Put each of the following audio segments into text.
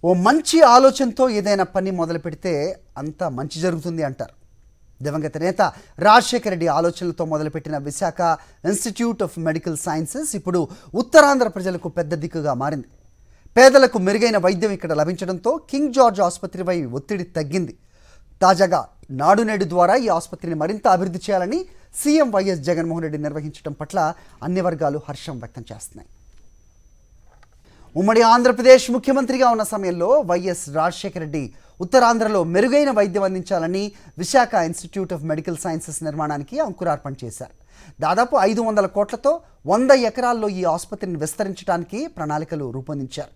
ఓ మంచి ఆలోచనతో ఏదైనా పని మొదలు పెడితే అంత మంచి జరుగుతుంది అంటారు. దివంగత నేత రాజశేఖర రెడ్డి ఆలోచనలతో మొదలుపెట్టిన Visakha institute of medical sciences ఇప్పుడు ఉత్తరాంధ్ర ప్రజలకు పెద్ద దిక్కుగా మారింది. పేదలకు మెరుగైన వైద్యం ఇక్కడ లభించడంతో కింగ్ జార్జ్ ఆసుపత్రిపై ఒత్తిడి తగ్గింది. తాజాగా నాడు నేడు ద్వారా ఈ ఆసుపత్రిని మరింత అభివృద్ధి చేయాలని సీఎం వైఎస్ జగన్మోహన్ రెడ్డి నిర్వహించడం పట్ల అన్ని వర్గాలు హర్షం వ్యక్తం చేస్తున్నాయి. ఉమ్మడి ఆంధ్రప్రదేశ్ ముఖ్యమంత్రిగా ఉన్న సమయంలో వైఎస్ రాజశేఖర రెడ్డి ఉత్తరాంధ్రలో మెరుగైన వైద్యం అందించాలని Visakha institute of medical sciences నిర్మాణానికి అంకురార్పణ చేశారు. దాదాపు 500 కోట్లతో 100 ఎకరాల్లో ఈ ఆసుపత్రిని విస్తరించడానికి ప్రణాళికలు రూపొందించారు.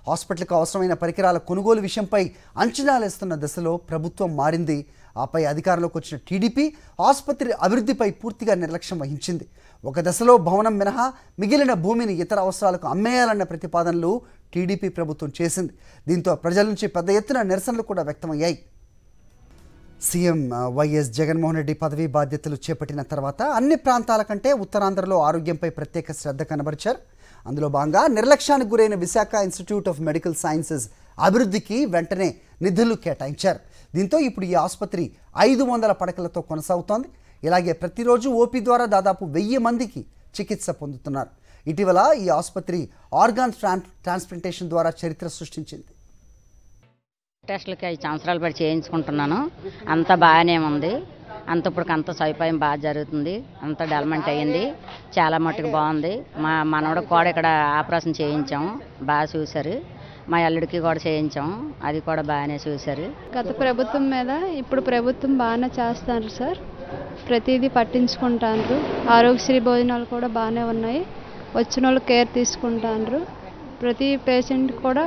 హాస్పిటల్కు అవసరమైన పరికరాల కొనుగోలు విషయంపై అంచనాలేస్తున్న దశలో ప్రభుత్వం మారింది. ఆపై అధికారంలోకి వచ్చిన టీడీపీ ఆసుపత్రి అభివృద్ధిపై పూర్తిగా నిర్లక్ష్యం వహించింది. ఒక దశలో భవనం మినహా మిగిలిన భూమిని ఇతర అవసరాలకు అమ్మేయాలన్న ప్రతిపాదనలు టీడీపీ ప్రభుత్వం చేసింది. దీంతో ప్రజల నుంచి పెద్ద ఎత్తున నిరసనలు కూడా వ్యక్తమయ్యాయి. సీఎం వైఎస్ జగన్మోహన్ రెడ్డి పదవీ బాధ్యతలు చేపట్టిన తర్వాత అన్ని ప్రాంతాల కంటే ఉత్తరాంధ్రలో ఆరోగ్యంపై ప్రత్యేక శ్రద్ధ కనబరిచారు. అందులో భాగంగా నిర్లక్ష్యానికి గురైన Visakha institute of medical sciences అభివృద్ధికి వెంటనే నిధులు కేటాయించారు. దీంతో ఇప్పుడు ఈ ఆసుపత్రి 500 పడకలతో కొనసాగుతోంది. ఇలాగే ప్రతిరోజు ఓపీ ద్వారా దాదాపు 1000 మందికి చికిత్స పొందుతున్నారు. ఇటీవల ఈ ఆసుపత్రి ఆర్గాన్ ట్రాన్స్ప్లాంటేషన్ ద్వారా చరిత్ర సృష్టించింది. టెస్టులకి 5 సంవత్సరాలు పడి చేయించుకుంటున్నాను. అంతా బాగానే ఉంది. అంత సదుపాయం బాగా జరుగుతుంది. అంత డెవలప్మెంట్ అయ్యింది. చాలా మట్టుకు బాగుంది. మా మనవడికి కూడా ఇక్కడ ఆపరేషన్ చేయించాము. బాగా చూశారు. మా అల్లుడికి కూడా చేయించాము. అది కూడా బాగానే చూశారు. గత ప్రభుత్వం మీద ఇప్పుడు ప్రభుత్వం బాగానే చేస్తున్నారు సార్. ప్రతిదీ పట్టించుకుంటారు. ఆరోగ్యశ్రీ భోజనాలు కూడా బాగానే ఉన్నాయి. వచ్చిన వాళ్ళు కేర్ తీసుకుంటారు. ప్రతి పేషెంట్ కూడా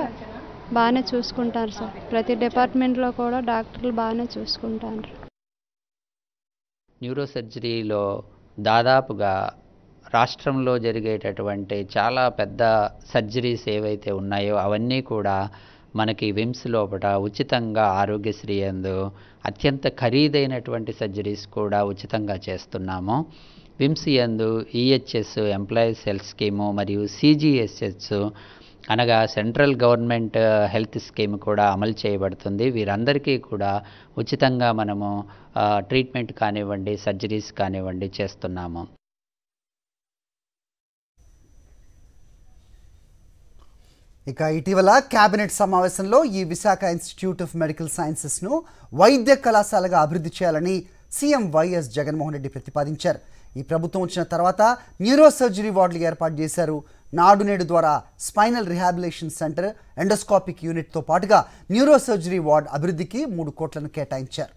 బాగానే చూసుకుంటారు సార్. ప్రతి డిపార్ట్మెంట్లో కూడా డాక్టర్లు బాగానే చూసుకుంటారు. న్యూరో సర్జరీలో దాదాపుగా రాష్ట్రంలో జరిగేటటువంటి చాలా పెద్ద సర్జరీస్ ఏవైతే ఉన్నాయో అవన్నీ కూడా మనకి విమ్స్ లోపల ఉచితంగా ఆరోగ్యశ్రీ యందు అత్యంత ఖరీదైనటువంటి సర్జరీస్ కూడా ఉచితంగా చేస్తున్నాము. విమ్స్ యందు ఈహెచ్ఎస్ ఎంప్లాయీస్ హెల్త్ స్కీము మరియు సిజిఎస్ఎస్ అనగా సెంట్రల్ గవర్నమెంట్ హెల్త్ స్కీమ్ కూడా అమలు చేయబడుతుంది. వీరందరికీ కూడా ఉచితంగా మనము ట్రీట్మెంట్ కానివ్వండి, సర్జరీస్ కానివ్వండి చేస్తున్నాము. ఇక ఇటీవల కేబినెట్ సమావేశంలో ఈ విశాఖ ఇన్స్టిట్యూట్ ఆఫ్ మెడికల్ సైన్సెస్ను వైద్య కళాశాలగా అభివృద్ధి చేయాలని సీఎం వైఎస్ జగన్మోహన్ రెడ్డి ప్రతిపాదించారు. ఈ ప్రభుత్వం వచ్చిన తర్వాత న్యూరో సర్జరీ వార్డులు ఏర్పాటు చేశారు. నాడు నేడు ద్వారా స్పైనల్ రిహాబిలిటేషన్ సెంటర్, ఎండోస్కోపిక్ యూనిట్తో పాటుగా న్యూరో సర్జరీ వార్డు అభివృద్ధికి 3 కోట్లను కేటాయించారు.